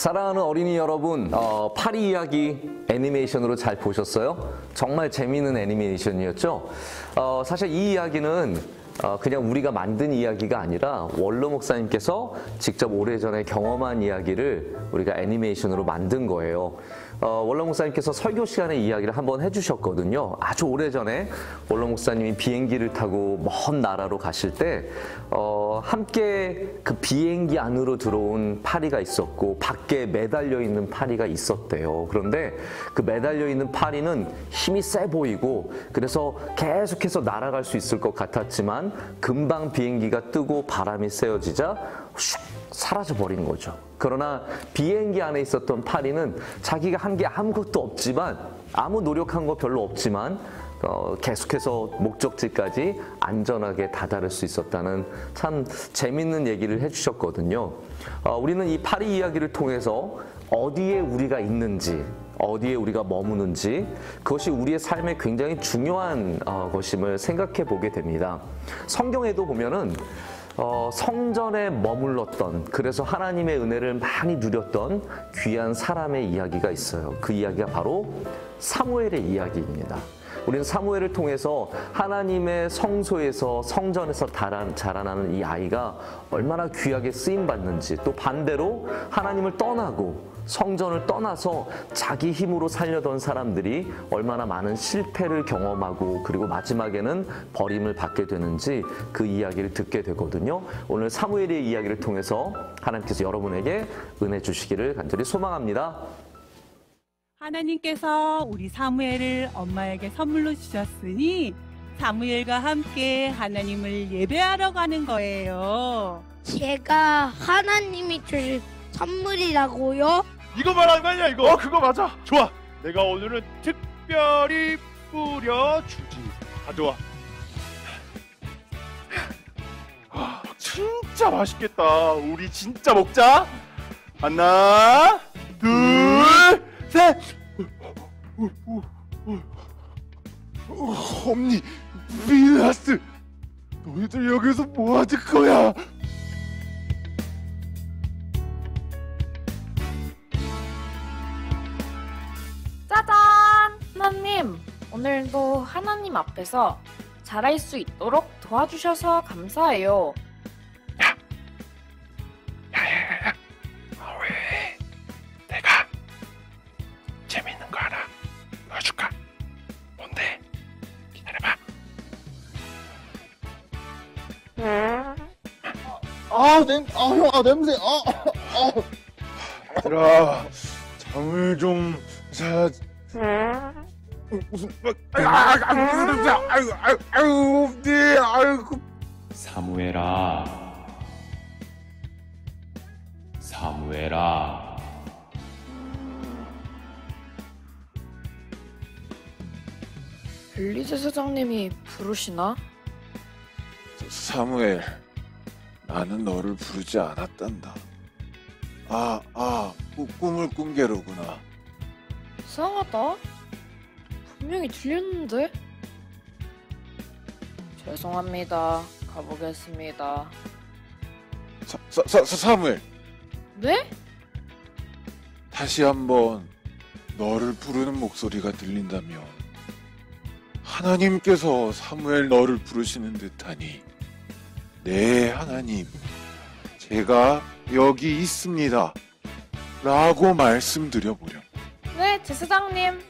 사랑하는 어린이 여러분, 파리 이야기 애니메이션으로 잘 보셨어요? 정말 재미있는 애니메이션이었죠? 사실 이 이야기는 그냥 우리가 만든 이야기가 아니라 원로 목사님께서 직접 오래전에 경험한 이야기를 우리가 애니메이션으로 만든 거예요. 원로 목사님께서 설교 시간에 이야기를 한번 해주셨거든요. 아주 오래전에 원로 목사님이 비행기를 타고 먼 나라로 가실 때 함께 그 비행기 안으로 들어온 파리가 있었고 밖에 매달려 있는 파리가 있었대요. 그런데 그 매달려 있는 파리는 힘이 세 보이고 그래서 계속해서 날아갈 수 있을 것 같았지만 금방 비행기가 뜨고 바람이 세어지자 슉 사라져 버린 거죠. 그러나 비행기 안에 있었던 파리는 자기가 한 게 아무것도 없지만 아무 노력한 거 별로 없지만 계속해서 목적지까지 안전하게 다다를 수 있었다는 참 재밌는 얘기를 해주셨거든요. 우리는 이 파리 이야기를 통해서 어디에 우리가 있는지, 어디에 우리가 머무는지 그것이 우리의 삶에 굉장히 중요한 것임을 생각해 보게 됩니다. 성경에도 보면은 성전에 머물렀던, 그래서 하나님의 은혜를 많이 누렸던 귀한 사람의 이야기가 있어요. 그 이야기가 바로 사무엘의 이야기입니다. 우리는 사무엘을 통해서 하나님의 성소에서 성전에서 자라나는 이 아이가 얼마나 귀하게 쓰임받는지, 또 반대로 하나님을 떠나고 성전을 떠나서 자기 힘으로 살려던 사람들이 얼마나 많은 실패를 경험하고 그리고 마지막에는 버림을 받게 되는지 그 이야기를 듣게 되거든요. 오늘 사무엘의 이야기를 통해서 하나님께서 여러분에게 은혜 주시기를 간절히 소망합니다. 하나님께서 우리 사무엘을 엄마에게 선물로 주셨으니 사무엘과 함께 하나님을 예배하러 가는 거예요. 제가 하나님이 주신 선물이라고요? 이거 말하는 거 아니야 이거? 그거 맞아. 좋아. 내가 오늘은 특별히 뿌려주지. 가져와. 진짜 맛있겠다. 우리 진짜 먹자. 하나, 둘, 셋. 홈니, 비너스, 너희들 여기서 뭐 하는 거야? 짜잔! 하나님, 오늘도 하나님 앞에서 잘할 수 있도록 도와주셔서 감사해요. 야야야야, 왜? 내가 재밌는 거 하나 보여줄까? 뭔데? 기다려봐. 형아 냄새. 얘들아, 잠을 좀 자. 무슨 사무엘아, 사무엘아. 엘리제 사장님이 부르시나? 사무엘, 나는 너를 부르지 않았단다. 꿈을 꾼 게로구나. 이상하다. 분명히 들렸는데? 죄송합니다. 가보겠습니다. 사무엘, 네? 다시 한번 너를 부르는 목소리가 들린다면 하나님께서 사무엘 너를 부르시는 듯하니 네 하나님, 제가 여기 있습니다 라고 말씀드려보렴. 네, 제사장님.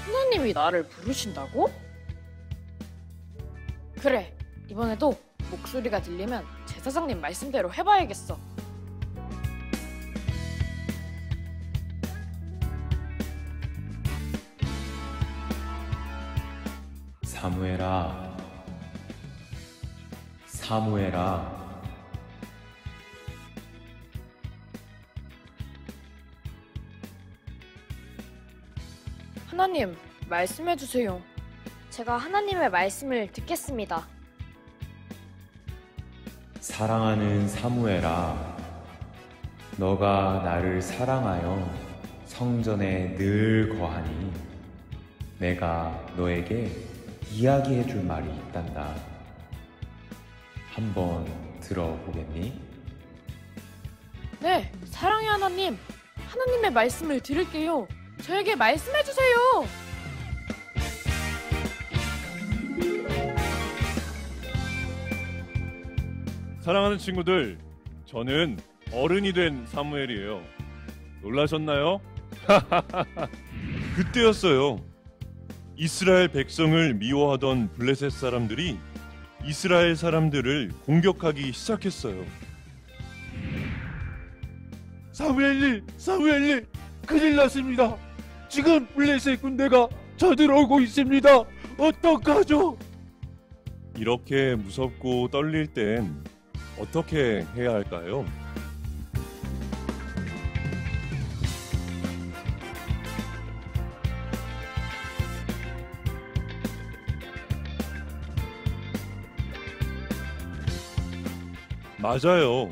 하나님이 나를 부르신다고? 그래, 이번에도 목소리가 들리면 제사장님 말씀대로 해봐야겠어. 사무엘아, 사무엘아. 하나님, 말씀해주세요. 제가 하나님의 말씀을 듣겠습니다. 사랑하는 사무엘아, 너가 나를 사랑하여 성전에 늘 거하니 내가 너에게 이야기해 줄 말이 있단다. 한번 들어보겠니? 네, 사랑의 하나님. 하나님의 말씀을 들을게요. 저에게 말씀해주세요. 사랑하는 친구들, 저는 어른이 된 사무엘이에요. 놀라셨나요? 그때였어요. 이스라엘 백성을 미워하던 블레셋 사람들이 이스라엘 사람들을 공격하기 시작했어요. 사무엘님, 큰일 났습니다. 지금 블레셋 군대가 쳐들어오고 있습니다. 어떡하죠? 이렇게 무섭고 떨릴 땐 어떻게 해야 할까요? 맞아요.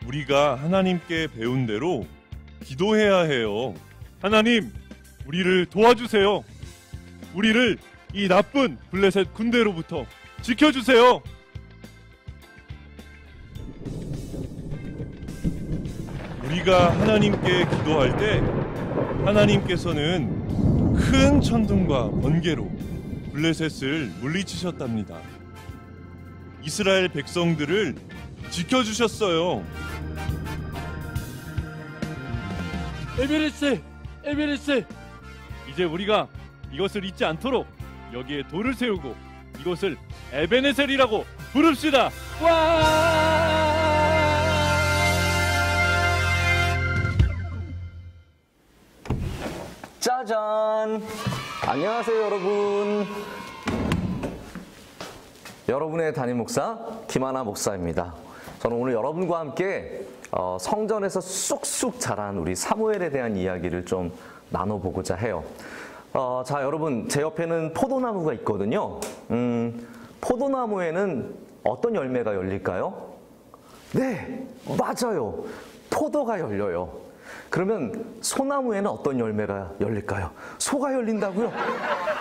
우리가 하나님께 배운 대로 기도해야 해요. 하나님, 우리를 도와주세요. 우리를 이 나쁜 블레셋 군대로부터 지켜주세요. 우리가 하나님께 기도할 때 하나님께서는 큰 천둥과 번개로 블레셋을 물리치셨답니다. 이스라엘 백성들을 지켜주셨어요. 에베레스, 이제 우리가 이것을 잊지 않도록 여기에 돌을 세우고 이것을 에베네셀이라고 부릅시다. 짜잔! 안녕하세요, 여러분. 여러분의 담임 목사 김하나 목사입니다. 저는 오늘 여러분과 함께 성전에서 쑥쑥 자란 우리 사무엘에 대한 이야기를 좀 나눠보고자 해요. 자, 여러분, 제 옆에는 포도나무가 있거든요. 포도나무에는 어떤 열매가 열릴까요? 네, 맞아요. 포도가 열려요. 그러면 소나무에는 어떤 열매가 열릴까요? 소가 열린다고요?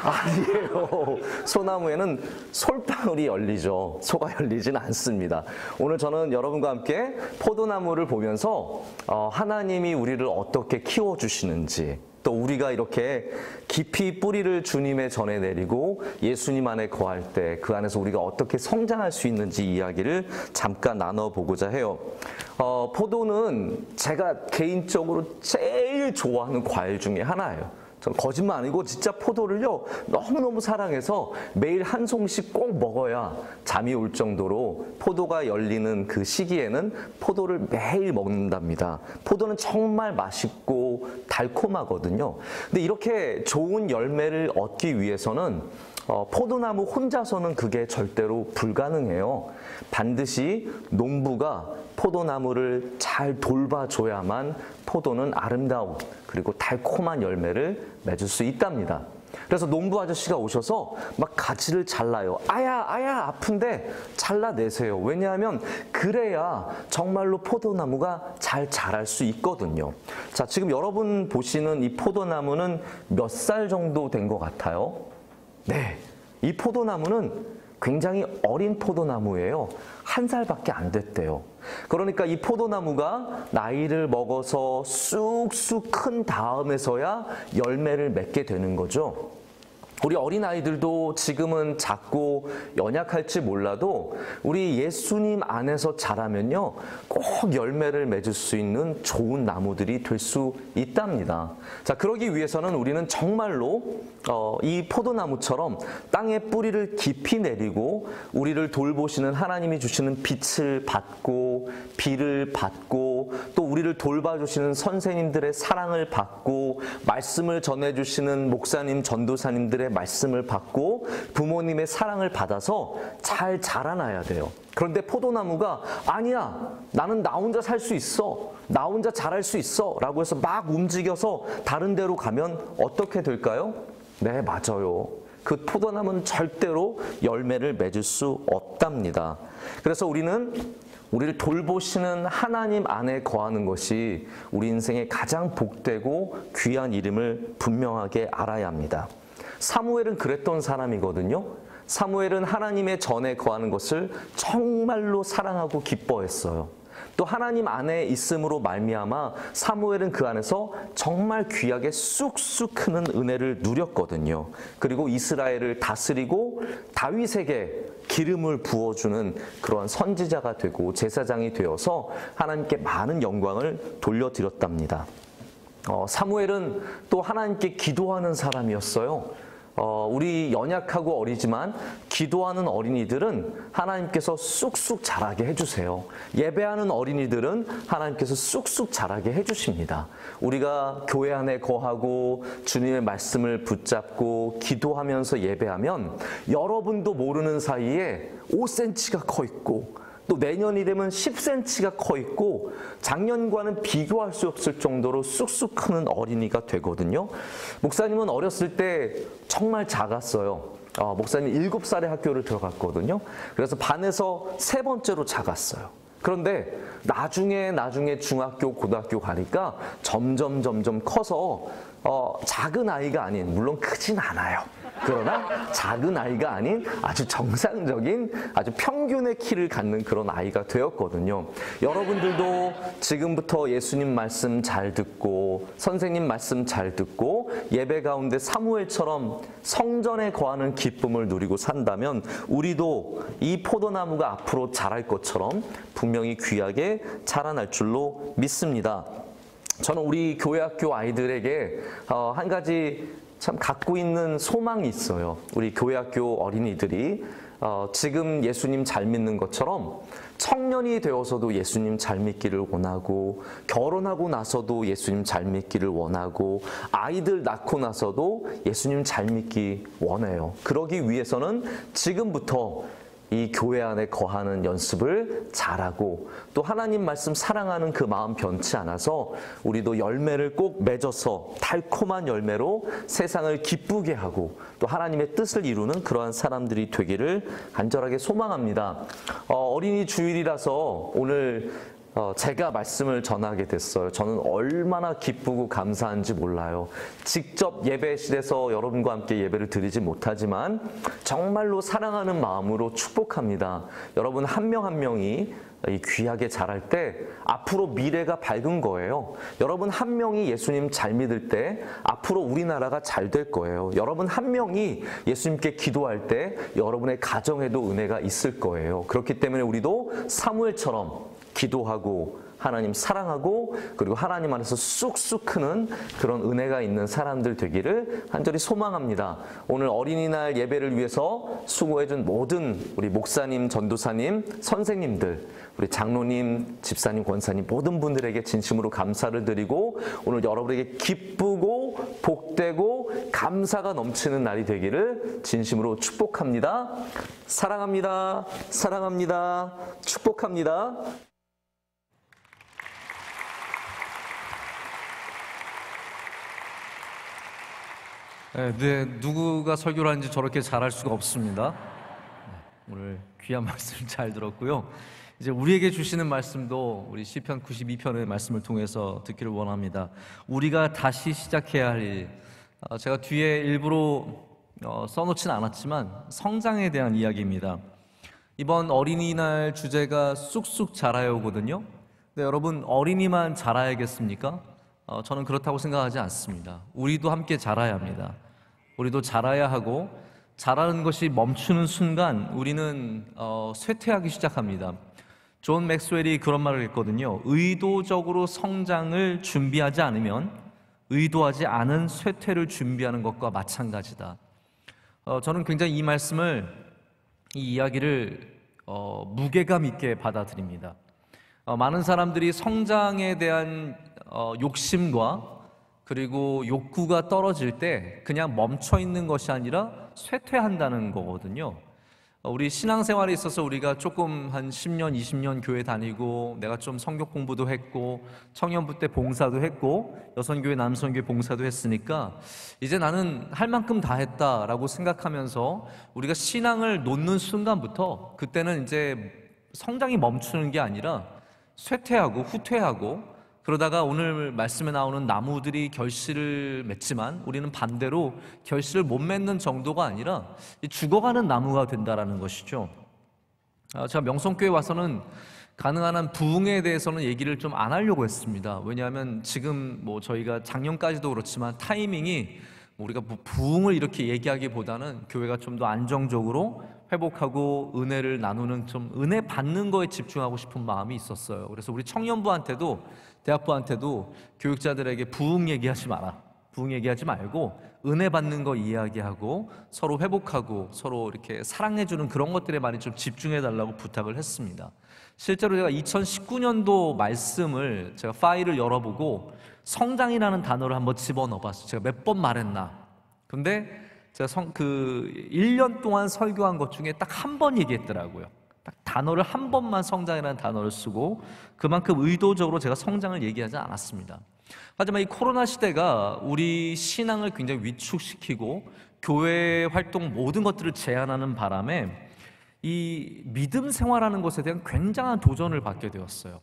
아니에요. 소나무에는 솔방울이 열리죠. 소가 열리진 않습니다. 오늘 저는 여러분과 함께 포도나무를 보면서 하나님이 우리를 어떻게 키워주시는지, 또 우리가 이렇게 깊이 뿌리를 주님의 전에 내리고 예수님 안에 거할 때 그 안에서 우리가 어떻게 성장할 수 있는지 이야기를 잠깐 나눠보고자 해요. 포도는 제가 개인적으로 제일 좋아하는 과일 중에 하나예요. 전 거짓말 아니고 진짜 포도를요 너무너무 사랑해서 매일 한 송씩 꼭 먹어야 잠이 올 정도로 포도가 열리는 그 시기에는 포도를 매일 먹는답니다. 포도는 정말 맛있고 달콤하거든요. 근데 이렇게 좋은 열매를 얻기 위해서는 포도나무 혼자서는 그게 절대로 불가능해요. 반드시 농부가 포도나무를 잘 돌봐줘야만 포도는 아름다운 그리고 달콤한 열매를 맺을 수 있답니다. 그래서 농부 아저씨가 오셔서 막 가지를 잘라요. 아야 아픈데 잘라내세요. 왜냐하면 그래야 정말로 포도나무가 잘 자랄 수 있거든요. 자, 지금 여러분 보시는 이 포도나무는 몇 살 정도 된 것 같아요? 네, 이 포도나무는 굉장히 어린 포도나무예요. 1살밖에 안 됐대요. 그러니까 이 포도나무가 나이를 먹어서 쑥쑥 큰 다음에서야 열매를 맺게 되는 거죠. 우리 어린아이들도 지금은 작고 연약할지 몰라도 우리 예수님 안에서 자라면요, 꼭 열매를 맺을 수 있는 좋은 나무들이 될 수 있답니다. 자, 그러기 위해서는 우리는 정말로 이 포도나무처럼 땅에 뿌리를 깊이 내리고 우리를 돌보시는 하나님이 주시는 빛을 받고 비를 받고 또 우리를 돌봐주시는 선생님들의 사랑을 받고 말씀을 전해주시는 목사님, 전도사님들의 말씀을 받고 부모님의 사랑을 받아서 잘 자라나야 돼요. 그런데 포도나무가 아니야, 나는 나 혼자 살 수 있어, 나 혼자 자랄 수 있어 라고 해서 막 움직여서 다른 데로 가면 어떻게 될까요? 네, 맞아요. 그 포도나무는 절대로 열매를 맺을 수 없답니다. 그래서 우리를 돌보시는 하나님 안에 거하는 것이 우리 인생의 가장 복되고 귀한 이름을 분명하게 알아야 합니다. 사무엘은 그랬던 사람이거든요. 사무엘은 하나님의 전에 거하는 것을 정말로 사랑하고 기뻐했어요. 또 하나님 안에 있음으로 말미암아 사무엘은 그 안에서 정말 귀하게 쑥쑥 크는 은혜를 누렸거든요. 그리고 이스라엘을 다스리고 다윗에게 기름을 부어주는 그러한 선지자가 되고 제사장이 되어서 하나님께 많은 영광을 돌려드렸답니다. 사무엘은 또 하나님께 기도하는 사람이었어요. 우리 연약하고 어리지만 기도하는 어린이들은 하나님께서 쑥쑥 자라게 해주세요. 예배하는 어린이들은 하나님께서 쑥쑥 자라게 해주십니다. 우리가 교회 안에 거하고 주님의 말씀을 붙잡고 기도하면서 예배하면 여러분도 모르는 사이에 5cm가 커 있고 또 내년이 되면 10cm가 커 있고 작년과는 비교할 수 없을 정도로 쑥쑥 크는 어린이가 되거든요. 목사님은 어렸을 때 정말 작았어요. 목사님 7살에 학교를 들어갔거든요. 그래서 반에서 3번째로 작았어요. 그런데 나중에 중학교, 고등학교 가니까 점점 커서 작은 아이가 아닌, 물론 크진 않아요. 그러나 작은 아이가 아닌 아주 정상적인 아주 평균의 키를 갖는 그런 아이가 되었거든요. 여러분들도 지금부터 예수님 말씀 잘 듣고 선생님 말씀 잘 듣고 예배 가운데 사무엘처럼 성전에 거하는 기쁨을 누리고 산다면 우리도 이 포도나무가 앞으로 자랄 것처럼 분명히 귀하게 자라날 줄로 믿습니다. 저는 우리 교회 학교 아이들에게 한 가지 참 갖고 있는 소망이 있어요. 우리 교회학교 어린이들이 지금 예수님 잘 믿는 것처럼 청년이 되어서도 예수님 잘 믿기를 원하고 결혼하고 나서도 예수님 잘 믿기를 원하고 아이들 낳고 나서도 예수님 잘 믿기 원해요. 그러기 위해서는 지금부터 이 교회 안에 거하는 연습을 잘하고 또 하나님 말씀 사랑하는 그 마음 변치 않아서 우리도 열매를 꼭 맺어서 달콤한 열매로 세상을 기쁘게 하고 또 하나님의 뜻을 이루는 그러한 사람들이 되기를 간절하게 소망합니다. 어린이 주일이라서 오늘 제가 말씀을 전하게 됐어요. 저는 얼마나 기쁘고 감사한지 몰라요. 직접 예배실에서 여러분과 함께 예배를 드리지 못하지만 정말로 사랑하는 마음으로 축복합니다. 여러분 한 명 한 명이 귀하게 자랄 때 앞으로 미래가 밝은 거예요. 여러분 한 명이 예수님 잘 믿을 때 앞으로 우리나라가 잘 될 거예요. 여러분 한 명이 예수님께 기도할 때 여러분의 가정에도 은혜가 있을 거예요. 그렇기 때문에 우리도 사무엘처럼 기도하고 하나님 사랑하고 그리고 하나님 안에서 쑥쑥 크는 그런 은혜가 있는 사람들 되기를 간절히 소망합니다. 오늘 어린이날 예배를 위해서 수고해준 모든 우리 목사님, 전도사님, 선생님들, 우리 장로님, 집사님, 권사님 모든 분들에게 진심으로 감사를 드리고 오늘 여러분에게 기쁘고 복되고 감사가 넘치는 날이 되기를 진심으로 축복합니다. 사랑합니다. 사랑합니다. 축복합니다. 네, 누구가 설교를 하는지 저렇게 잘할 수가 없습니다. 오늘 귀한 말씀 잘 들었고요. 이제 우리에게 주시는 말씀도 우리 시편 92편의 말씀을 통해서 듣기를 원합니다. 우리가 다시 시작해야 할 일, 제가 뒤에 일부러 써놓지는 않았지만 성장에 대한 이야기입니다. 이번 어린이날 주제가 쑥쑥 자라요거든요. 근데 여러분, 어린이만 자라야겠습니까? 저는 그렇다고 생각하지 않습니다. 우리도 함께 자라야 합니다. 우리도 자라야 하고, 자라는 것이 멈추는 순간 우리는 쇠퇴하기 시작합니다. 존 맥스웰이 그런 말을 했거든요. 의도적으로 성장을 준비하지 않으면 의도하지 않은 쇠퇴를 준비하는 것과 마찬가지다. 저는 굉장히 이 말씀을, 이 이야기를 무게감 있게 받아들입니다. 많은 사람들이 성장에 대한 욕심과 그리고 욕구가 떨어질 때 그냥 멈춰 있는 것이 아니라 쇠퇴한다는 거거든요. 우리 신앙생활에 있어서 우리가 조금 한 10년, 20년 교회 다니고 내가 좀 성경 공부도 했고 청년부 때 봉사도 했고 여성교회, 남성교회 봉사도 했으니까 이제 나는 할 만큼 다 했다라고 생각하면서 우리가 신앙을 놓는 순간부터 그때는 이제 성장이 멈추는 게 아니라 쇠퇴하고 후퇴하고, 그러다가 오늘 말씀에 나오는 나무들이 결실을 맺지만 우리는 반대로 결실을 못 맺는 정도가 아니라 죽어가는 나무가 된다라는 것이죠. 제가 명성교회 와서는 가능한 한 부흥에 대해서는 얘기를 좀 안 하려고 했습니다. 왜냐하면 지금 저희가 작년까지도 그렇지만 타이밍이 우리가 부흥을 이렇게 얘기하기보다는 교회가 좀 더 안정적으로 회복하고 은혜를 나누는, 좀 은혜 받는 거에 집중하고 싶은 마음이 있었어요. 그래서 우리 청년부한테도, 대학부한테도 교육자들에게 부흥 얘기하지 마라, 부흥 얘기하지 말고 은혜 받는 거 이야기하고 서로 회복하고 서로 이렇게 사랑해주는 그런 것들에 많이 좀 집중해달라고 부탁을 했습니다. 실제로 제가 2019년도 말씀을 제가 파일을 열어보고 성장이라는 단어를 한번 집어넣어봤어요. 제가 몇 번 말했나. 근데 제가 1년 동안 설교한 것 중에 딱 한 번 얘기했더라고요. 딱 단어를 한 번만 성장이라는 단어를 쓰고 그만큼 의도적으로 제가 성장을 얘기하지 않았습니다. 하지만 이 코로나 시대가 우리 신앙을 굉장히 위축시키고 교회 활동 모든 것들을 제한하는 바람에 이 믿음 생활하는 것에 대한 굉장한 도전을 받게 되었어요.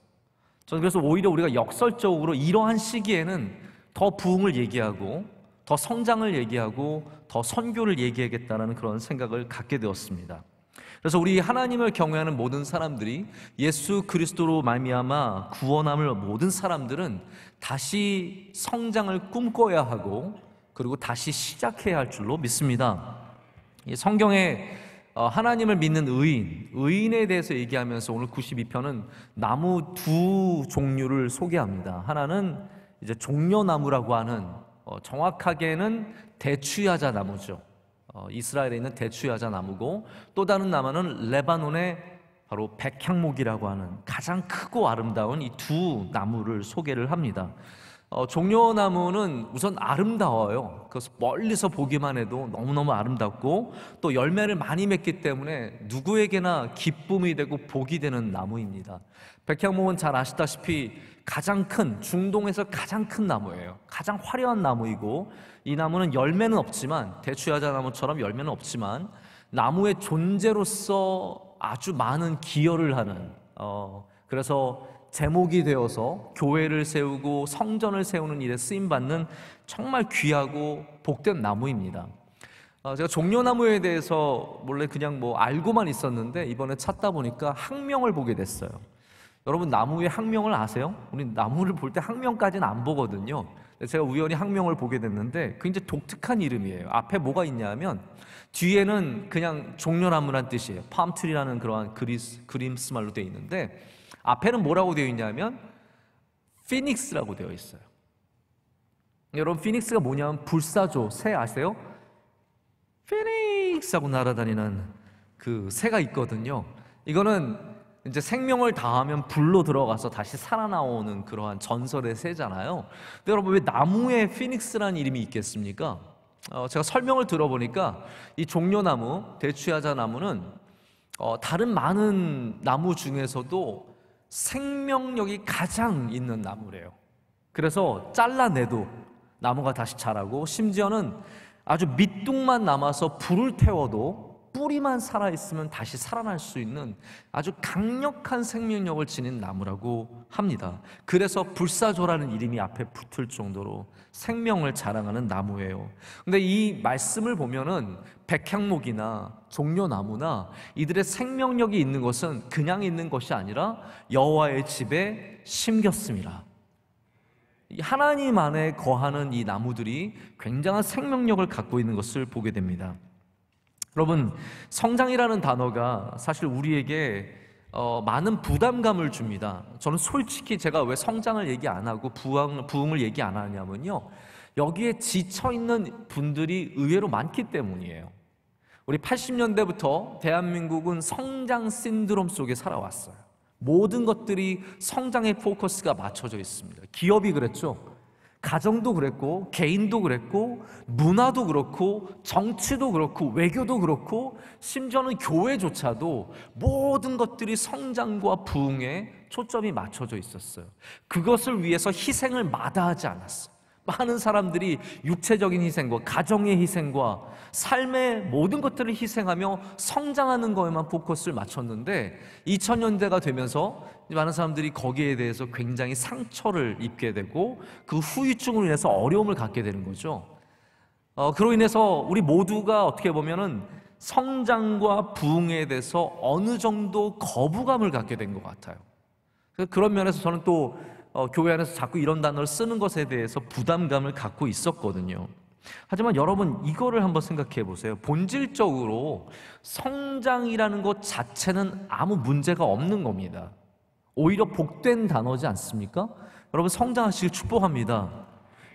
저는 그래서 오히려 우리가 역설적으로 이러한 시기에는 더 부흥을 얘기하고 더 성장을 얘기하고 더 선교를 얘기하겠다는 그런 생각을 갖게 되었습니다. 그래서 우리 하나님을 경외하는 모든 사람들이, 예수 그리스도로 말미암아 구원함을 모든 사람들은 다시 성장을 꿈꿔야 하고 그리고 다시 시작해야 할 줄로 믿습니다. 이 성경에 하나님을 믿는 의인에 대해서 얘기하면서 오늘 92편은 나무 두 종류를 소개합니다. 하나는 이제 종려나무라고 하는, 정확하게는 대추야자 나무죠. 이스라엘에 있는 대추야자 나무고, 또 다른 나무는 레바논의 바로 백향목이라고 하는 가장 크고 아름다운 이 두 나무를 소개를 합니다. 종려나무는 우선 아름다워요. 그래서 멀리서 보기만 해도 너무너무 아름답고 또 열매를 많이 맺기 때문에 누구에게나 기쁨이 되고 복이 되는 나무입니다. 백향목은 잘 아시다시피 가장 큰, 중동에서 가장 큰 나무예요. 가장 화려한 나무이고, 이 나무는 열매는 없지만, 대추야자 나무처럼 열매는 없지만 나무의 존재로서 아주 많은 기여를 하는, 그래서 제목이 되어서 교회를 세우고 성전을 세우는 일에 쓰임받는 정말 귀하고 복된 나무입니다. 제가 종려나무에 대해서 원래 그냥 알고만 있었는데 이번에 찾다 보니까 학명을 보게 됐어요. 여러분, 나무의 학명을 아세요? 우리 나무를 볼 때 학명까지는 안 보거든요. 제가 우연히 학명을 보게 됐는데 굉장히 독특한 이름이에요. 앞에 뭐가 있냐면 뒤에는 그냥 종려나무란 뜻이에요. 팜트리라는 그러한 그림스 말로 되어 있는데 앞에는 뭐라고 되어 있냐면 피닉스라고 되어 있어요. 여러분, 피닉스가 뭐냐면 불사조, 새 아세요? 피닉스 하고 날아다니는 그 새가 있거든요. 이거는 이제 생명을 다하면 불로 들어가서 다시 살아나오는 그러한 전설의 새잖아요. 근데 여러분, 왜 나무에 피닉스라는 이름이 있겠습니까? 제가 설명을 들어보니까 이 종려나무, 대추야자 나무는 다른 많은 나무 중에서도 생명력이 가장 있는 나무래요. 그래서 잘라내도 나무가 다시 자라고, 심지어는 아주 밑둥만 남아서 불을 태워도 뿌리만 살아있으면 다시 살아날 수 있는 아주 강력한 생명력을 지닌 나무라고 합니다. 그래서 불사조라는 이름이 앞에 붙을 정도로 생명을 자랑하는 나무예요. 근데 이 말씀을 보면은 백향목이나 종려나무나 이들의 생명력이 있는 것은 그냥 있는 것이 아니라 여호와의 집에 심겼습니다. 하나님 안에 거하는 이 나무들이 굉장한 생명력을 갖고 있는 것을 보게 됩니다. 여러분, 성장이라는 단어가 사실 우리에게 많은 부담감을 줍니다. 저는 솔직히 제가 왜 성장을 얘기 안 하고 부흥을 얘기 안 하냐면요, 여기에 지쳐있는 분들이 의외로 많기 때문이에요. 우리 80년대부터 대한민국은 성장 신드롬 속에 살아왔어요. 모든 것들이 성장의 포커스가 맞춰져 있습니다. 기업이 그랬죠. 가정도 그랬고, 개인도 그랬고, 문화도 그렇고, 정치도 그렇고, 외교도 그렇고, 심지어는 교회조차도 모든 것들이 성장과 부흥에 초점이 맞춰져 있었어요. 그것을 위해서 희생을 마다하지 않았어요. 많은 사람들이 육체적인 희생과 가정의 희생과 삶의 모든 것들을 희생하며 성장하는 거에만 포커스를 맞췄는데 2000년대가 되면서 많은 사람들이 거기에 대해서 굉장히 상처를 입게 되고 그 후유증으로 인해서 어려움을 갖게 되는 거죠. 그로 인해서 우리 모두가 어떻게 보면은 성장과 부흥에 대해서 어느 정도 거부감을 갖게 된 것 같아요. 그런 면에서 저는 또 교회 안에서 자꾸 이런 단어를 쓰는 것에 대해서 부담감을 갖고 있었거든요. 하지만 여러분, 이거를 한번 생각해 보세요. 본질적으로 성장이라는 것 자체는 아무 문제가 없는 겁니다. 오히려 복된 단어지 않습니까? 여러분, 성장하시길 축복합니다.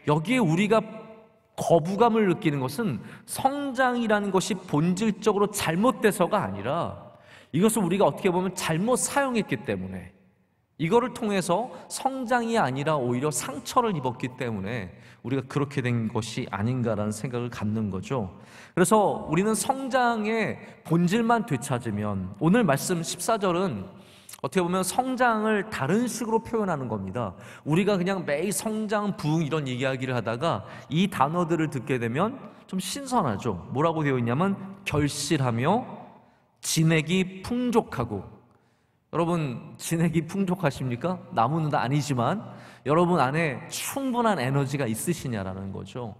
여기에 우리가 거부감을 느끼는 것은 성장이라는 것이 본질적으로 잘못돼서가 아니라 이것을 우리가 어떻게 보면 잘못 사용했기 때문에, 이거를 통해서 성장이 아니라 오히려 상처를 입었기 때문에 우리가 그렇게 된 것이 아닌가라는 생각을 갖는 거죠. 그래서 우리는 성장의 본질만 되찾으면, 오늘 말씀 14절은 어떻게 보면 성장을 다른 식으로 표현하는 겁니다. 우리가 그냥 매일 성장, 부흥 이런 이야기를 하다가 이 단어들을 듣게 되면 좀 신선하죠. 뭐라고 되어 있냐면 결실하며 진액이 풍족하고. 여러분, 진액이 풍족하십니까? 나무는 아니지만 여러분 안에 충분한 에너지가 있으시냐라는 거죠.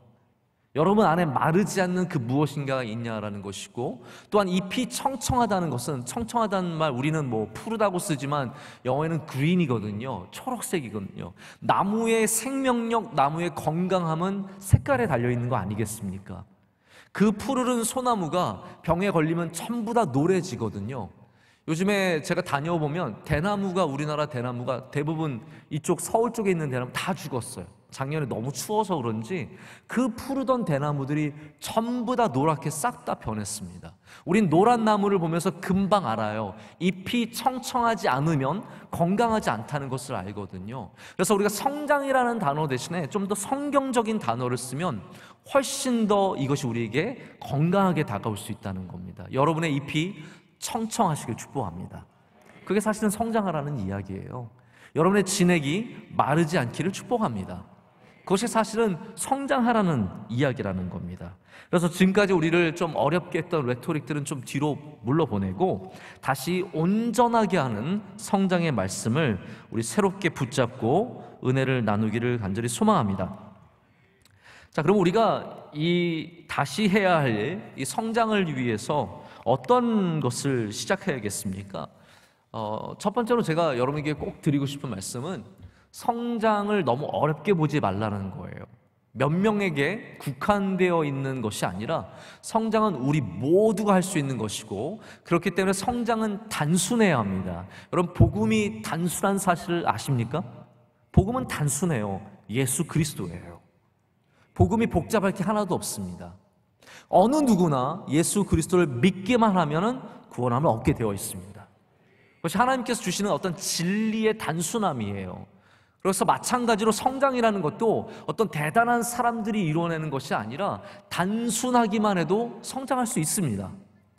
여러분 안에 마르지 않는 그 무엇인가가 있냐라는 것이고, 또한 잎이 청청하다는 것은, 청청하다는 말 우리는 뭐 푸르다고 쓰지만 영어에는 green이거든요. 초록색이거든요. 나무의 생명력, 나무의 건강함은 색깔에 달려있는 거 아니겠습니까? 그 푸르른 소나무가 병에 걸리면 전부 다 노래지거든요. 요즘에 제가 다녀보면 대나무가, 우리나라 대나무가 대부분 이쪽 서울 쪽에 있는 대나무 다 죽었어요. 작년에 너무 추워서 그런지 그 푸르던 대나무들이 전부 다 노랗게 싹 다 변했습니다. 우린 노란 나무를 보면서 금방 알아요. 잎이 청청하지 않으면 건강하지 않다는 것을 알거든요. 그래서 우리가 성장이라는 단어 대신에 좀 더 성경적인 단어를 쓰면 훨씬 더 이것이 우리에게 건강하게 다가올 수 있다는 겁니다. 여러분의 잎이 청청하시길 축복합니다. 그게 사실은 성장하라는 이야기예요. 여러분의 진액이 마르지 않기를 축복합니다. 그것이 사실은 성장하라는 이야기라는 겁니다. 그래서 지금까지 우리를 좀 어렵게 했던 레토릭들은 좀 뒤로 물러보내고 다시 온전하게 하는 성장의 말씀을 우리 새롭게 붙잡고 은혜를 나누기를 간절히 소망합니다. 자, 그럼 우리가 이 다시 해야 할 이 성장을 위해서 어떤 것을 시작해야겠습니까? 첫 번째로 제가 여러분에게 꼭 드리고 싶은 말씀은 성장을 너무 어렵게 보지 말라는 거예요. 몇 명에게 국한되어 있는 것이 아니라 성장은 우리 모두가 할 수 있는 것이고, 그렇기 때문에 성장은 단순해야 합니다. 여러분, 복음이 단순한 사실을 아십니까? 복음은 단순해요. 예수 그리스도예요. 복음이 복잡할 게 하나도 없습니다. 어느 누구나 예수 그리스도를 믿기만 하면은 구원함을 얻게 되어 있습니다. 그것이 하나님께서 주시는 어떤 진리의 단순함이에요. 그래서 마찬가지로 성장이라는 것도 어떤 대단한 사람들이 이루어내는 것이 아니라 단순하기만 해도 성장할 수 있습니다.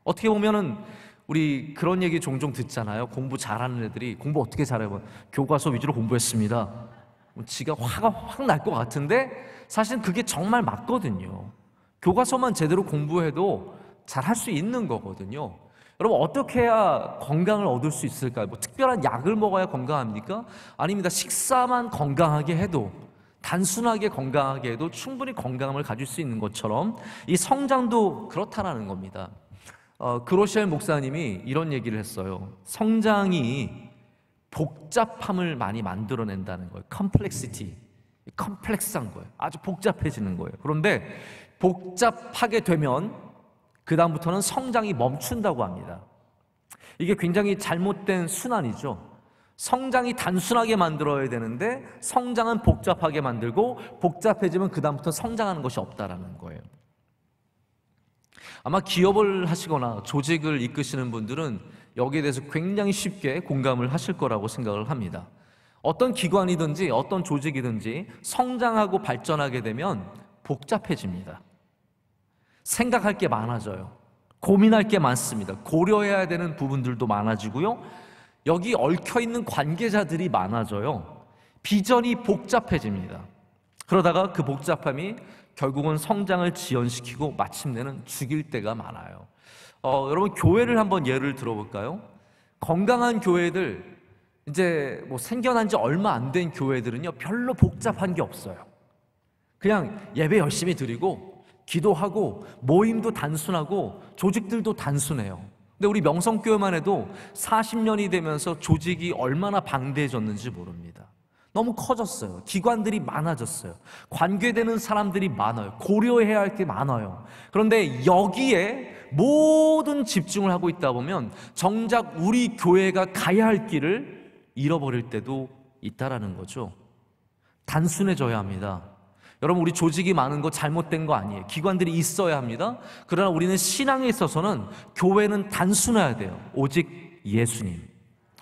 어떻게 보면은 우리 그런 얘기 종종 듣잖아요. 공부 잘하는 애들이 공부 어떻게 잘해요? 교과서 위주로 공부했습니다. 지가 화가 확 날 것 같은데 사실은 그게 정말 맞거든요. 교과서만 제대로 공부해도 잘 할 수 있는 거거든요. 여러분, 어떻게 해야 건강을 얻을 수 있을까요? 뭐 특별한 약을 먹어야 건강합니까? 아닙니다. 식사만 건강하게 해도, 단순하게 건강하게 해도 충분히 건강함을 가질 수 있는 것처럼 이 성장도 그렇다라는 겁니다. 그로시엘 목사님이 이런 얘기를 했어요. 성장이 복잡함을 많이 만들어낸다는 거예요. 컴플렉시티, 컴플렉스한 거예요. 아주 복잡해지는 거예요. 그런데 복잡하게 되면 그 다음부터는 성장이 멈춘다고 합니다. 이게 굉장히 잘못된 순환이죠. 성장이 단순하게 만들어야 되는데 성장은 복잡하게 만들고, 복잡해지면 그 다음부터 성장하는 것이 없다라는 거예요. 아마 기업을 하시거나 조직을 이끄시는 분들은 여기에 대해서 굉장히 쉽게 공감을 하실 거라고 생각을 합니다. 어떤 기관이든지 어떤 조직이든지 성장하고 발전하게 되면 복잡해집니다. 생각할 게 많아져요. 고민할 게 많습니다. 고려해야 되는 부분들도 많아지고요. 여기 얽혀있는 관계자들이 많아져요. 비전이 복잡해집니다. 그러다가 그 복잡함이 결국은 성장을 지연시키고 마침내는 죽일 때가 많아요. 여러분, 교회를 한번 예를 들어볼까요? 건강한 교회들, 이제 뭐 생겨난 지 얼마 안 된 교회들은요, 별로 복잡한 게 없어요. 그냥 예배 열심히 드리고 기도하고 모임도 단순하고 조직들도 단순해요. 근데 우리 명성교회만 해도 40년이 되면서 조직이 얼마나 방대해졌는지 모릅니다. 너무 커졌어요. 기관들이 많아졌어요. 관계되는 사람들이 많아요. 고려해야 할 게 많아요. 그런데 여기에 모든 집중을 하고 있다 보면 정작 우리 교회가 가야 할 길을 잃어버릴 때도 있다라는 거죠. 단순해져야 합니다. 여러분, 우리 조직이 많은 거 잘못된 거 아니에요. 기관들이 있어야 합니다. 그러나 우리는 신앙에 있어서는 교회는 단순해야 돼요. 오직 예수님,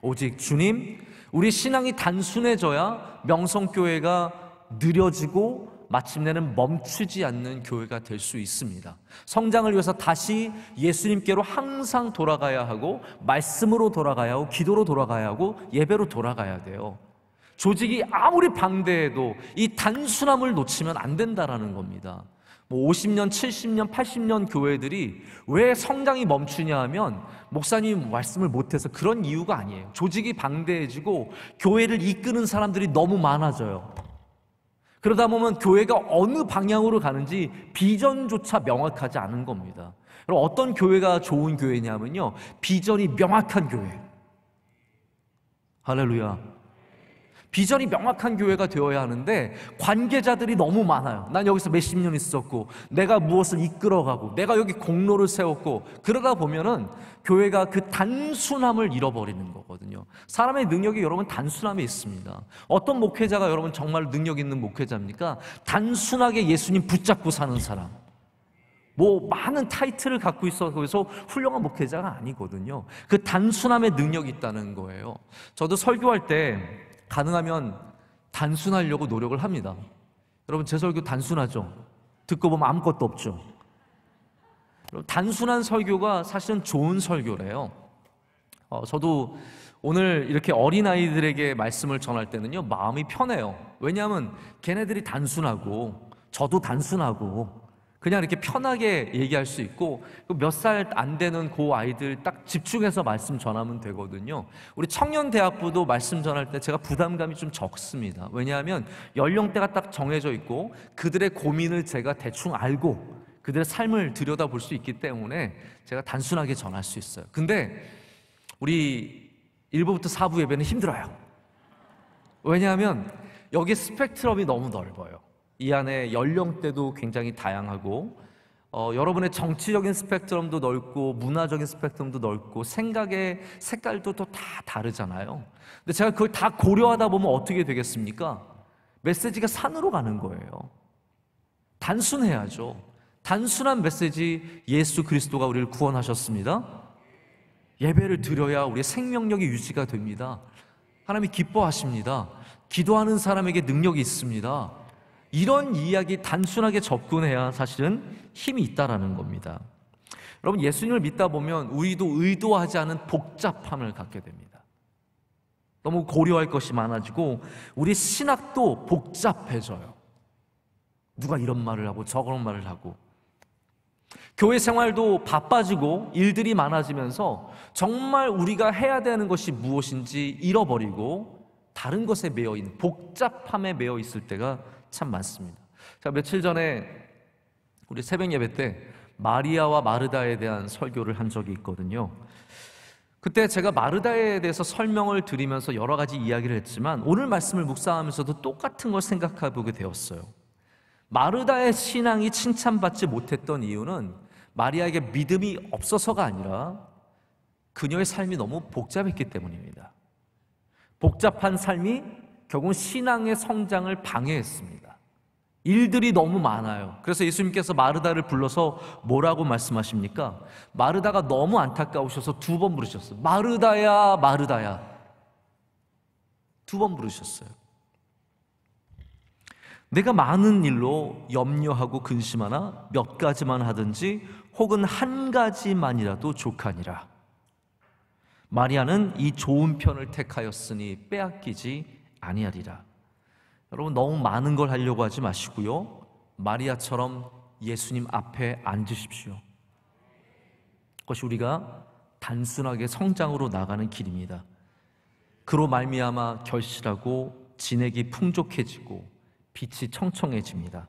오직 주님. 우리 신앙이 단순해져야 명성교회가 느려지고 마침내는 멈추지 않는 교회가 될 수 있습니다. 성장을 위해서 다시 예수님께로 항상 돌아가야 하고, 말씀으로 돌아가야 하고, 기도로 돌아가야 하고, 예배로 돌아가야 돼요. 조직이 아무리 방대해도 이 단순함을 놓치면 안 된다라는 겁니다. 뭐 50년, 70년, 80년 교회들이 왜 성장이 멈추냐 하면 목사님 말씀을 못해서 그런 이유가 아니에요. 조직이 방대해지고 교회를 이끄는 사람들이 너무 많아져요. 그러다 보면 교회가 어느 방향으로 가는지 비전조차 명확하지 않은 겁니다. 그럼 어떤 교회가 좋은 교회냐면요, 비전이 명확한 교회. 할렐루야. 비전이 명확한 교회가 되어야 하는데 관계자들이 너무 많아요. 난 여기서 몇십 년 있었고, 내가 무엇을 이끌어가고, 내가 여기 공로를 세웠고, 그러다 보면은 교회가 그 단순함을 잃어버리는 거거든요. 사람의 능력이 여러분 단순함에 있습니다. 어떤 목회자가 여러분 정말 능력 있는 목회자입니까? 단순하게 예수님 붙잡고 사는 사람. 뭐 많은 타이틀을 갖고 있어서 그래서 훌륭한 목회자가 아니거든요. 그 단순함에 능력이 있다는 거예요. 저도 설교할 때 가능하면 단순하려고 노력을 합니다. 여러분, 제 설교 단순하죠? 듣고 보면 아무것도 없죠? 단순한 설교가 사실은 좋은 설교래요. 저도 오늘 이렇게 어린아이들에게 말씀을 전할 때는요, 마음이 편해요. 왜냐하면 걔네들이 단순하고 저도 단순하고 그냥 이렇게 편하게 얘기할 수 있고, 몇 살 안 되는 그 아이들 딱 집중해서 말씀 전하면 되거든요. 우리 청년대학부도 말씀 전할 때 제가 부담감이 좀 적습니다. 왜냐하면 연령대가 딱 정해져 있고 그들의 고민을 제가 대충 알고 그들의 삶을 들여다볼 수 있기 때문에 제가 단순하게 전할 수 있어요. 근데 우리 1부부터 4부 예배는 힘들어요. 왜냐하면 여기 스펙트럼이 너무 넓어요. 이 안에 연령대도 굉장히 다양하고, 여러분의 정치적인 스펙트럼도 넓고, 문화적인 스펙트럼도 넓고, 생각의 색깔도 또 다 다르잖아요. 근데 제가 그걸 다 고려하다 보면 어떻게 되겠습니까? 메시지가 산으로 가는 거예요. 단순해야죠. 단순한 메시지, 예수 그리스도가 우리를 구원하셨습니다. 예배를 드려야 우리의 생명력이 유지가 됩니다. 하나님이 기뻐하십니다. 기도하는 사람에게 능력이 있습니다. 이런 이야기 단순하게 접근해야 사실은 힘이 있다라는 겁니다. 여러분, 예수님을 믿다 보면 우리도 의도하지 않은 복잡함을 갖게 됩니다. 너무 고려할 것이 많아지고 우리 신학도 복잡해져요. 누가 이런 말을 하고 저런 말을 하고. 교회 생활도 바빠지고 일들이 많아지면서 정말 우리가 해야 되는 것이 무엇인지 잃어버리고 다른 것에 매여 있는, 복잡함에 매여 있을 때가 참 많습니다. 자, 며칠 전에 우리 새벽 예배 때 마리아와 마르다에 대한 설교를 한 적이 있거든요. 그때 제가 마르다에 대해서 설명을 드리면서 여러 가지 이야기를 했지만 오늘 말씀을 묵상하면서도 똑같은 걸 생각해 보게 되었어요. 마르다의 신앙이 칭찬받지 못했던 이유는 마리아에게 믿음이 없어서가 아니라 그녀의 삶이 너무 복잡했기 때문입니다. 복잡한 삶이 결국은 신앙의 성장을 방해했습니다. 일들이 너무 많아요. 그래서 예수님께서 마르다를 불러서 뭐라고 말씀하십니까? 마르다가 너무 안타까우셔서 2번 부르셨어요. 마르다야, 마르다야. 2번 부르셨어요. 내가 많은 일로 염려하고 근심하나 몇 가지만 하든지 혹은 한 가지만이라도 족하니라. 마리아는 이 좋은 편을 택하였으니 빼앗기지 아니하리라. 여러분, 너무 많은 걸 하려고 하지 마시고요, 마리아처럼 예수님 앞에 앉으십시오. 그것이 우리가 단순하게 성장으로 나가는 길입니다. 그로 말미암아 결실하고 진액이 풍족해지고 빛이 청청해집니다.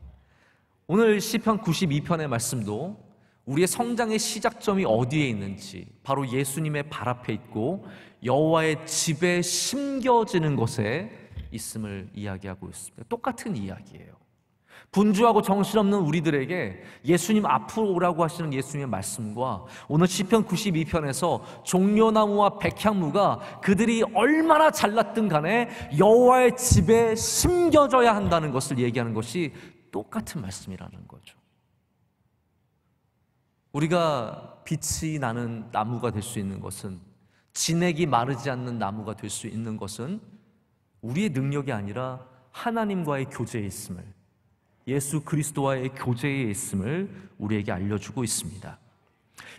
오늘 시편 92편의 말씀도 우리의 성장의 시작점이 어디에 있는지 바로 예수님의 발 앞에 있고 여호와의 집에 심겨지는 것에 있음을 이야기하고 있습니다. 똑같은 이야기예요. 분주하고 정신없는 우리들에게 예수님 앞으로 오라고 하시는 예수님의 말씀과 오늘 시편 92편에서 종려나무와 백향무가 그들이 얼마나 잘났든 간에 여호와의 집에 심겨져야 한다는 것을 얘기하는 것이 똑같은 말씀이라는 거죠. 우리가 빛이 나는 나무가 될 수 있는 것은, 진액이 마르지 않는 나무가 될 수 있는 것은 우리의 능력이 아니라 하나님과의 교제에 있음을, 예수 그리스도와의 교제에 있음을 우리에게 알려주고 있습니다.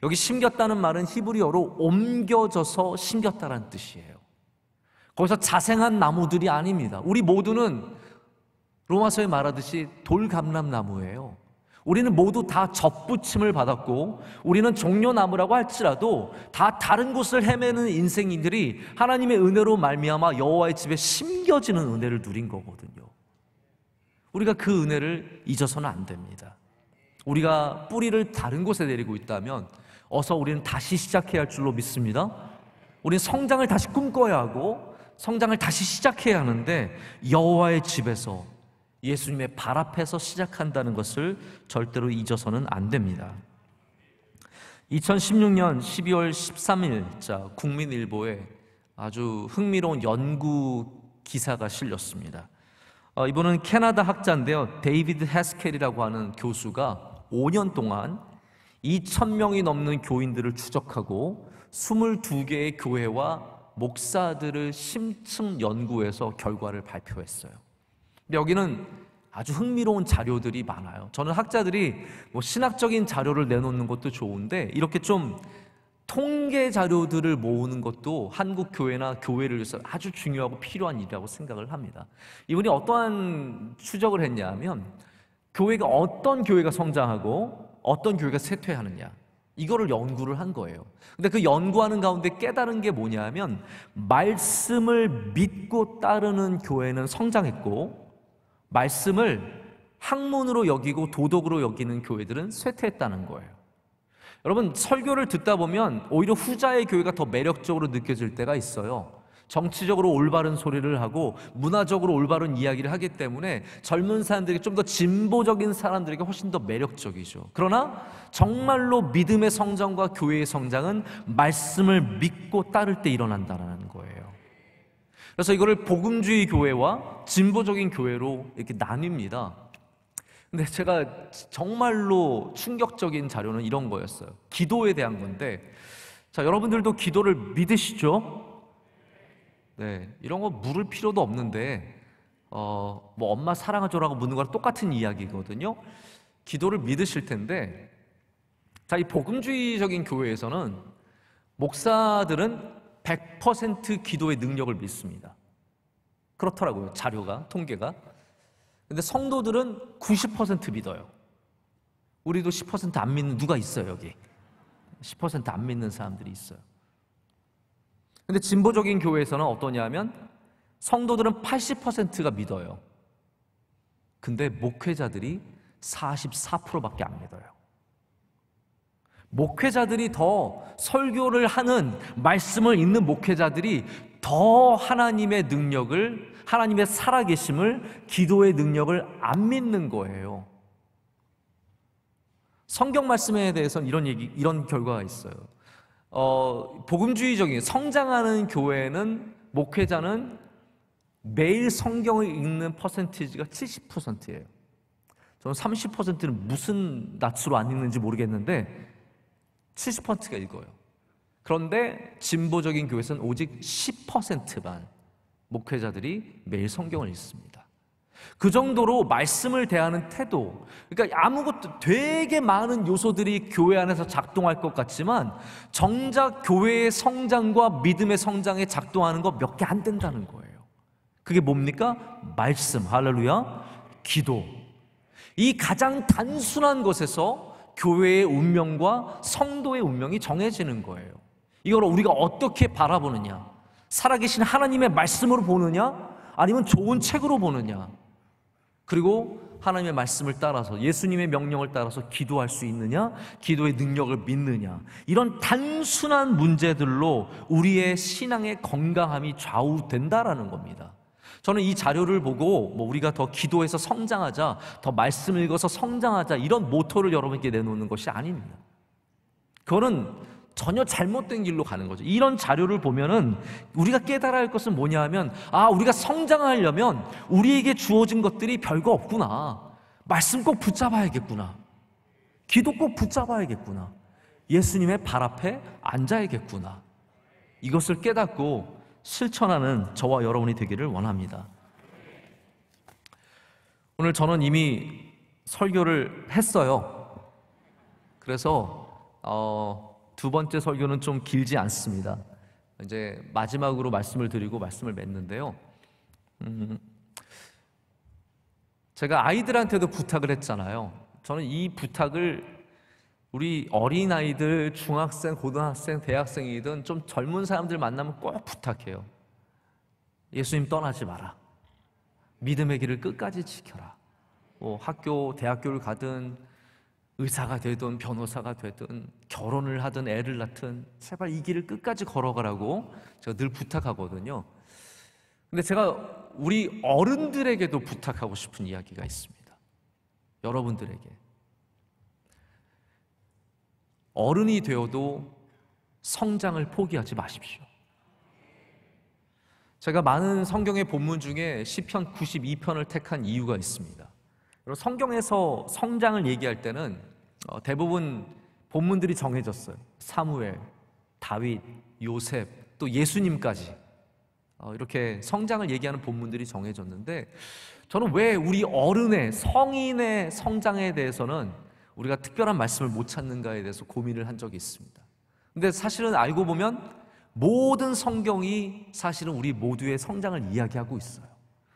여기 심겼다는 말은 히브리어로 옮겨져서 심겼다는 뜻이에요. 거기서 자생한 나무들이 아닙니다. 우리 모두는 로마서에 말하듯이 돌감람나무예요. 우리는 모두 다 접붙임을 받았고 우리는 종려나무라고 할지라도 다 다른 곳을 헤매는 인생인들이 하나님의 은혜로 말미암아 여호와의 집에 심겨지는 은혜를 누린 거거든요. 우리가 그 은혜를 잊어서는 안 됩니다. 우리가 뿌리를 다른 곳에 내리고 있다면 어서 우리는 다시 시작해야 할 줄로 믿습니다. 우리는 성장을 다시 꿈꿔야 하고 성장을 다시 시작해야 하는데 여호와의 집에서, 예수님의 발 앞에서 시작한다는 것을 절대로 잊어서는 안 됩니다. 2016년 12월 13일자 국민일보에 아주 흥미로운 연구 기사가 실렸습니다. 이분은 캐나다 학자인데요, 데이비드 해스켈이라고 하는 교수가 5년 동안 2,000명이 넘는 교인들을 추적하고 22개의 교회와 목사들을 심층 연구해서 결과를 발표했어요. 근데 여기는 아주 흥미로운 자료들이 많아요. 저는 학자들이 신학적인 자료를 내놓는 것도 좋은데 이렇게 좀 통계 자료들을 모으는 것도 한국 교회나 교회를 위해서 아주 중요하고 필요한 일이라고 생각을 합니다. 이분이 어떠한 추적을 했냐면 교회가 어떤 교회가 성장하고 어떤 교회가 쇠퇴하느냐, 이거를 연구를 한 거예요. 근데 그 연구하는 가운데 깨달은 게 뭐냐면 말씀을 믿고 따르는 교회는 성장했고 말씀을 학문으로 여기고 도덕으로 여기는 교회들은 쇠퇴했다는 거예요. 여러분, 설교를 듣다 보면 오히려 후자의 교회가 더 매력적으로 느껴질 때가 있어요. 정치적으로 올바른 소리를 하고 문화적으로 올바른 이야기를 하기 때문에 젊은 사람들에게, 좀 더 진보적인 사람들에게 훨씬 더 매력적이죠. 그러나 정말로 믿음의 성장과 교회의 성장은 말씀을 믿고 따를 때 일어난다는 거예요. 그래서 이거를 복음주의 교회와 진보적인 교회로 이렇게 나뉩니다. 근데 제가 정말로 충격적인 자료는 이런 거였어요. 기도에 대한 건데, 자, 여러분들도 기도를 믿으시죠? 네, 이런 거 물을 필요도 없는데 뭐 엄마 사랑해줘라고 묻는 거랑 똑같은 이야기거든요. 기도를 믿으실 텐데, 자, 이 복음주의적인 교회에서는 목사들은 100% 기도의 능력을 믿습니다. 그렇더라고요, 자료가, 통계가. 근데 성도들은 90% 믿어요. 우리도 10% 안 믿는 누가 있어요, 여기? 10% 안 믿는 사람들이 있어요. 근데 진보적인 교회에서는 어떠냐면 성도들은 80%가 믿어요. 근데 목회자들이 44%밖에 안 믿어요. 목회자들이 더 설교를 하는, 말씀을 읽는 목회자들이 더 하나님의 능력을, 하나님의 살아계심을, 기도의 능력을 안 믿는 거예요. 성경 말씀에 대해서는 이런 결과가 있어요. 복음주의적인 성장하는 교회는 목회자는 매일 성경을 읽는 퍼센티지가 70%예요. 저는 30%는 무슨 낯으로 안 읽는지 모르겠는데 70%가 읽어요. 그런데 진보적인 교회에서는 오직 10%만 목회자들이 매일 성경을 읽습니다. 그 정도로 말씀을 대하는 태도, 그러니까 아무것도, 되게 많은 요소들이 교회 안에서 작동할 것 같지만 정작 교회의 성장과 믿음의 성장에 작동하는 거 몇 개 안 된다는 거예요. 그게 뭡니까? 말씀, 할렐루야, 기도. 이 가장 단순한 것에서 교회의 운명과 성도의 운명이 정해지는 거예요. 이걸 우리가 어떻게 바라보느냐, 살아계신 하나님의 말씀으로 보느냐, 아니면 좋은 책으로 보느냐, 그리고 하나님의 말씀을 따라서, 예수님의 명령을 따라서 기도할 수 있느냐, 기도의 능력을 믿느냐, 이런 단순한 문제들로 우리의 신앙의 건강함이 좌우된다라는 겁니다. 저는 이 자료를 보고 우리가 더 기도해서 성장하자, 더 말씀을 읽어서 성장하자, 이런 모토를 여러분께 내놓는 것이 아닙니다. 그거는 전혀 잘못된 길로 가는 거죠. 이런 자료를 보면은 우리가 깨달아야 할 것은 뭐냐 하면, 우리가 성장하려면 우리에게 주어진 것들이 별거 없구나. 말씀 꼭 붙잡아야겠구나. 기도 꼭 붙잡아야겠구나. 예수님의 발 앞에 앉아야겠구나. 이것을 깨닫고 실천하는 저와 여러분이 되기를 원합니다. 오늘 저는 이미 설교를 했어요. 그래서 두 번째 설교는 좀 길지 않습니다. 이제 마지막으로 말씀을 드리고 말씀을 맺는데요. 제가 아이들한테도 부탁을 했잖아요. 저는 이 부탁을 우리 어린아이들, 중학생, 고등학생, 대학생이든 좀 젊은 사람들 만나면 꼭 부탁해요. 예수님 떠나지 마라. 믿음의 길을 끝까지 지켜라. 학교, 대학교를 가든 의사가 되든 변호사가 되든 결혼을 하든 애를 낳든 제발 이 길을 끝까지 걸어가라고 제가 늘 부탁하거든요. 근데 제가 우리 어른들에게도 부탁하고 싶은 이야기가 있습니다. 여러분들에게. 어른이 되어도 성장을 포기하지 마십시오. 제가 많은 성경의 본문 중에 시편 92편을 택한 이유가 있습니다. 성경에서 성장을 얘기할 때는 대부분 본문들이 정해졌어요. 사무엘, 다윗, 요셉, 또 예수님까지 이렇게 성장을 얘기하는 본문들이 정해졌는데, 저는 왜 우리 어른의, 성인의 성장에 대해서는 우리가 특별한 말씀을 못 찾는가에 대해서 고민을 한 적이 있습니다. 근데 사실은 알고 보면 모든 성경이 사실은 우리 모두의 성장을 이야기하고 있어요.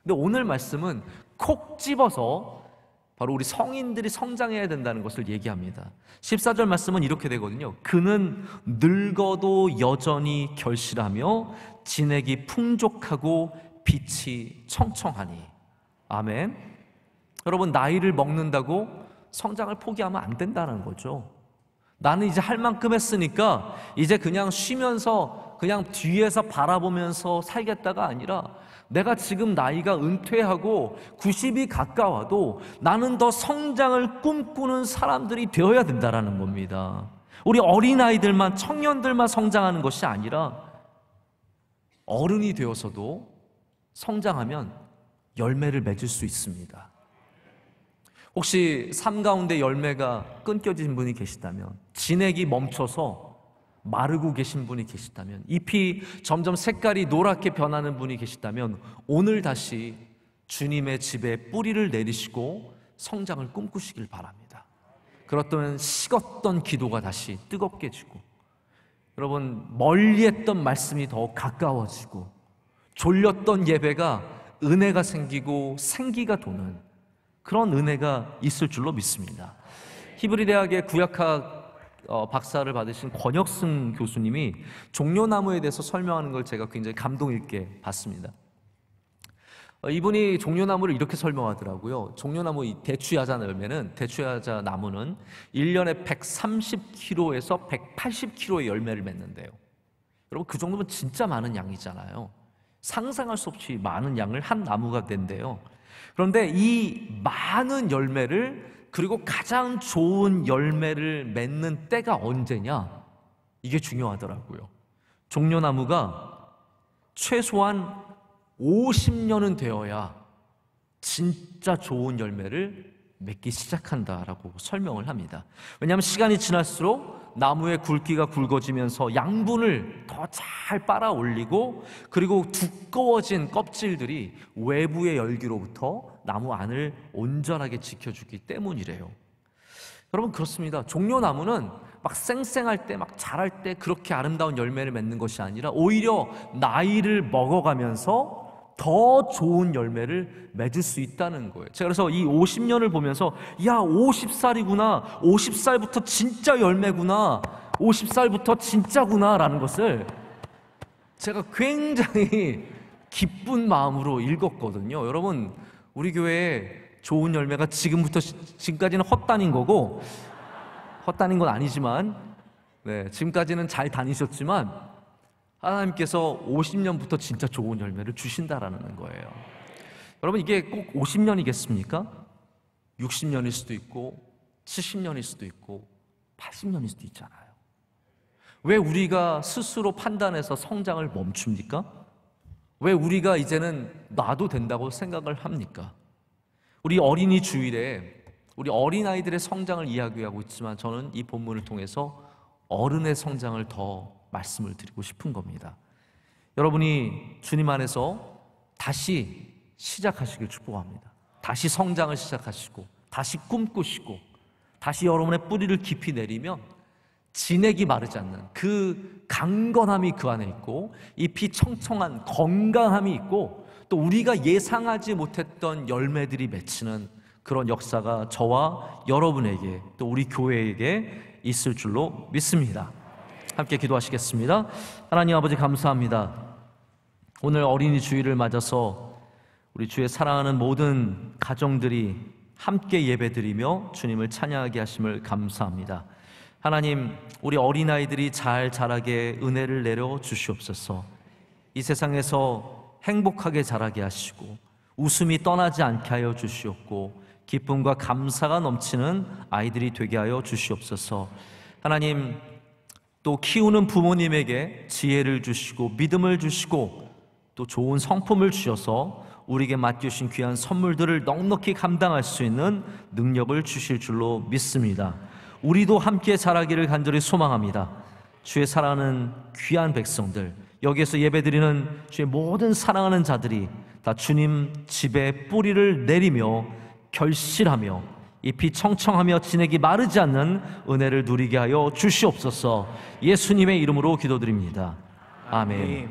근데 오늘 말씀은 콕 집어서 바로 우리 성인들이 성장해야 된다는 것을 얘기합니다. 14절 말씀은 이렇게 되거든요. 그는 늙어도 여전히 결실하며 진액이 풍족하고 빛이 청청하니. 아멘. 여러분, 나이를 먹는다고 성장을 포기하면 안 된다는 거죠. 나는 이제 할 만큼 했으니까 이제 그냥 쉬면서 그냥 뒤에서 바라보면서 살겠다가 아니라, 내가 지금 나이가 은퇴하고 90이 가까워도 나는 더 성장을 꿈꾸는 사람들이 되어야 된다는 겁니다. 우리 어린아이들만, 청년들만 성장하는 것이 아니라 어른이 되어서도 성장하면 열매를 맺을 수 있습니다. 혹시 삶 가운데 열매가 끊겨진 분이 계시다면, 진액이 멈춰서 마르고 계신 분이 계시다면, 잎이 점점 색깔이 노랗게 변하는 분이 계시다면, 오늘 다시 주님의 집에 뿌리를 내리시고 성장을 꿈꾸시길 바랍니다. 그렇다면 식었던 기도가 다시 뜨겁게 지고, 여러분, 멀리했던 말씀이 더 가까워지고, 졸렸던 예배가 은혜가 생기고 생기가 도는 그런 은혜가 있을 줄로 믿습니다. 히브리 대학의 구약학 박사를 받으신 권혁승 교수님이 종려나무에 대해서 설명하는 걸 제가 굉장히 감동 있게 봤습니다. 이분이 종려나무를 이렇게 설명하더라고요. 종려나무 이 대추야자 열매는, 대추야자 나무는 1년에 130kg에서 180kg의 열매를 맺는데요. 여러분, 그 정도면 진짜 많은 양이잖아요. 상상할 수 없이 많은 양을 한 나무가 된대요. 그런데 이 많은 열매를, 그리고 가장 좋은 열매를 맺는 때가 언제냐? 이게 중요하더라고요. 종려나무가 최소한 50년은 되어야 진짜 좋은 열매를 맺기 시작한다라고 설명을 합니다. 왜냐하면 시간이 지날수록 나무의 굵기가 굵어지면서 양분을 더 잘 빨아 올리고, 그리고 두꺼워진 껍질들이 외부의 열기로부터 나무 안을 온전하게 지켜주기 때문이래요. 여러분, 그렇습니다. 종려나무는 막 쌩쌩할 때, 막 자랄 때 그렇게 아름다운 열매를 맺는 것이 아니라 오히려 나이를 먹어가면서 더 좋은 열매를 맺을 수 있다는 거예요. 제가 그래서 이 50년을 보면서, 야, 50살이구나, 50살부터 진짜 열매구나, 50살부터 진짜구나 라는 것을 제가 굉장히 기쁜 마음으로 읽었거든요. 여러분, 우리 교회에 좋은 열매가 지금까지는 헛다닌 거고, 헛다닌 건 아니지만, 지금까지는 잘 다니셨지만 하나님께서 50년부터 진짜 좋은 열매를 주신다라는 거예요. 여러분, 이게 꼭 50년이겠습니까? 60년일 수도 있고 70년일 수도 있고 80년일 수도 있잖아요. 왜 우리가 스스로 판단해서 성장을 멈춥니까? 왜 우리가 이제는 놔도 된다고 생각을 합니까? 우리 어린이 주일에 우리 어린아이들의 성장을 이야기하고 있지만, 저는 이 본문을 통해서 어른의 성장을 더 말씀을 드리고 싶은 겁니다. 여러분이 주님 안에서 다시 시작하시길 축복합니다. 다시 성장을 시작하시고, 다시 꿈꾸시고, 다시 여러분의 뿌리를 깊이 내리면 진액이 마르지 않는 그 강건함이 그 안에 있고, 잎이 청청한 건강함이 있고, 또 우리가 예상하지 못했던 열매들이 맺히는 그런 역사가 저와 여러분에게, 또 우리 교회에게 있을 줄로 믿습니다. 함께 기도하시겠습니다. 하나님 아버지, 감사합니다. 오늘 어린이 주일을 맞아서 우리 주의 사랑하는 모든 가정들이 함께 예배드리며 주님을 찬양하게 하심을 감사합니다. 하나님, 우리 어린아이들이 잘 자라게 은혜를 내려 주시옵소서. 이 세상에서 행복하게 자라게 하시고 웃음이 떠나지 않게 하여 주시옵고, 기쁨과 감사가 넘치는 아이들이 되게 하여 주시옵소서. 하나님, 또 키우는 부모님에게 지혜를 주시고 믿음을 주시고 또 좋은 성품을 주셔서 우리에게 맡겨주신 귀한 선물들을 넉넉히 감당할 수 있는 능력을 주실 줄로 믿습니다. 우리도 함께 자라기를 간절히 소망합니다. 주의 사랑하는 귀한 백성들, 여기에서 예배드리는 주의 모든 사랑하는 자들이 다 주님 집에 뿌리를 내리며 결실하며 잎이 청청하며 진액이 마르지 않는 은혜를 누리게 하여 주시옵소서. 예수님의 이름으로 기도드립니다. 아멘.